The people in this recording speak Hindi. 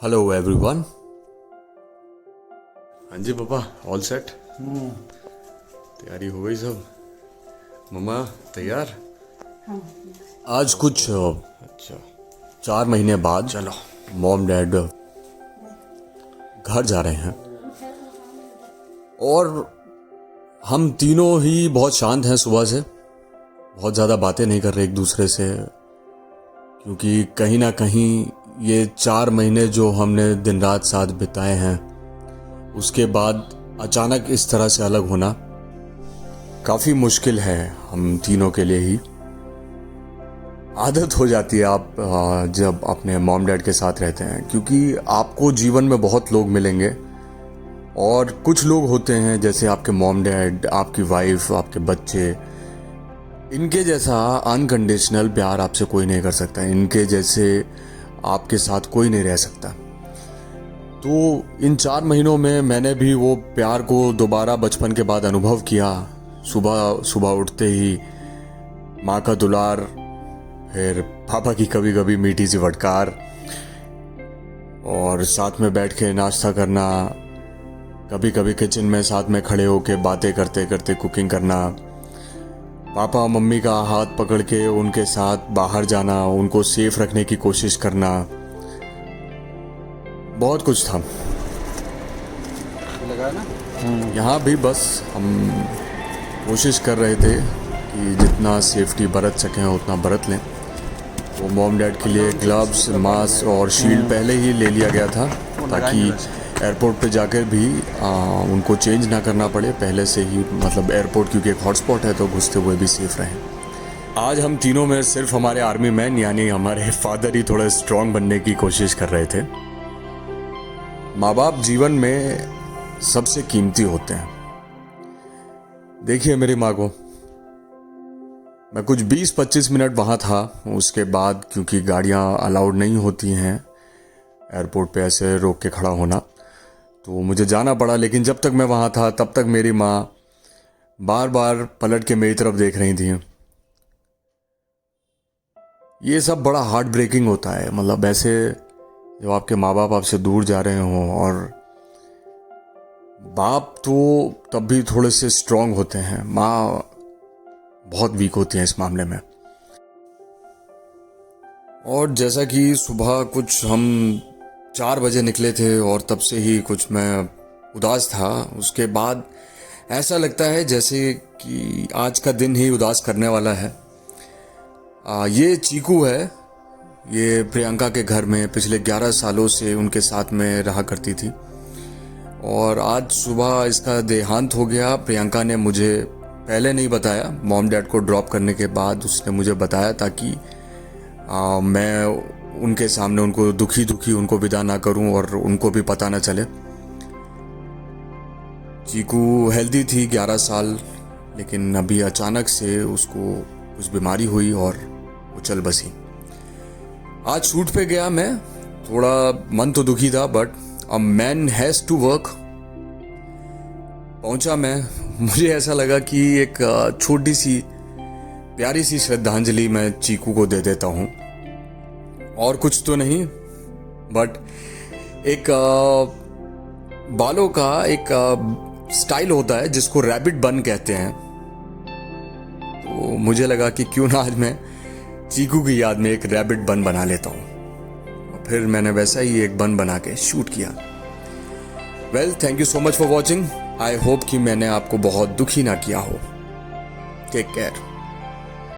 Hello everyone. हाँ जी पापा, ऑल सेट। तैयारी हो गई सब? मम्मा तैयार? आज कुछ अच्छा 4 महीने बाद चलो मॉम डैड घर जा रहे हैं और हम तीनों ही बहुत शांत हैं। सुबह से बहुत ज़्यादा बातें नहीं कर रहे एक दूसरे से, क्योंकि कहीं ना कहीं ये 4 महीने जो हमने दिन रात साथ बिताए हैं, उसके बाद अचानक इस तरह से अलग होना काफ़ी मुश्किल है हम तीनों के लिए ही। आदत हो जाती है आप जब अपने मॉम डैड के साथ रहते हैं, क्योंकि आपको जीवन में बहुत लोग मिलेंगे और कुछ लोग होते हैं जैसे आपके मॉम डैड, आपकी वाइफ, आपके बच्चे। इनके जैसा अनकंडीशनल प्यार आपसे कोई नहीं कर सकता, इनके जैसे आपके साथ कोई नहीं रह सकता। तो इन 4 महीनों में मैंने भी वो प्यार को दोबारा बचपन के बाद अनुभव किया। सुबह सुबह उठते ही माँ का दुलार, फिर पापा की कभी कभी मीठी सी फटकार, और साथ में बैठ के नाश्ता करना, कभी कभी किचन में साथ में खड़े होके बातें करते करते कुकिंग करना, पापा मम्मी का हाथ पकड़ के उनके साथ बाहर जाना, उनको सेफ रखने की कोशिश करना, बहुत कुछ था। लगा ना? यहाँ भी बस हम कोशिश कर रहे थे कि जितना सेफ्टी बरत सकें उतना बरत लें। वो मॉम डैड के लिए ग्लव्स, मास्क और शील्ड पहले ही ले लिया गया था, ताकि एयरपोर्ट पे जाकर भी उनको चेंज ना करना पड़े पहले से ही। मतलब एयरपोर्ट क्योंकि एक हॉटस्पॉट है, तो घुसते हुए भी सेफ रहें। आज हम तीनों में सिर्फ हमारे आर्मी मैन यानी हमारे फादर ही थोड़े स्ट्रांग बनने की कोशिश कर रहे थे। माँ बाप जीवन में सबसे कीमती होते हैं। देखिए मेरी माँ को, मैं कुछ 20-25 मिनट वहाँ था, उसके बाद क्योंकि गाड़ियाँ अलाउड नहीं होती हैं एयरपोर्ट पे ऐसे रोक के खड़ा होना, तो मुझे जाना पड़ा। लेकिन जब तक मैं वहाँ था तब तक मेरी माँ बार बार पलट के मेरी तरफ देख रही थी। ये सब बड़ा हार्ट ब्रेकिंग होता है। मतलब ऐसे जब आपके माँ बाप आपसे दूर जा रहे हों, और बाप तो तब भी थोड़े से स्ट्रांग होते हैं, माँ बहुत वीक होती हैं इस मामले में। और जैसा कि सुबह कुछ हम 4 बजे निकले थे और तब से ही कुछ मैं उदास था। उसके बाद ऐसा लगता है जैसे कि आज का दिन ही उदास करने वाला है। ये चीकू है, ये प्रियंका के घर में पिछले 11 सालों से उनके साथ में रहा करती थी, और आज सुबह इसका देहांत हो गया। प्रियंका ने मुझे पहले नहीं बताया, मॉम डैड को ड्रॉप करने के बाद उसने मुझे बताया, ताकि मैं उनके सामने उनको दुखी उनको विदा ना करूं और उनको भी पता ना चले। चीकू हेल्दी थी 11 साल, लेकिन अभी अचानक से उसको कुछ बीमारी हुई और वो चल बसी। आज शूट पे गया मैं, थोड़ा मन तो दुखी था, but a man has to work. पहुंचा मैं, मुझे ऐसा लगा कि एक छोटी सी प्यारी सी श्रद्धांजलि मैं चीकू को दे देता हूं। और कुछ तो नहीं, बट एक बालों का एक स्टाइल होता है जिसको रैबिट बन कहते हैं। तो मुझे लगा कि क्यों ना आज मैं चीकू की याद में एक रैबिट बन बना लेता हूं, और फिर मैंने वैसा ही एक बन बना के शूट किया। Well, thank you so much for watching. I hope कि मैंने आपको बहुत दुखी ना किया हो। Take care.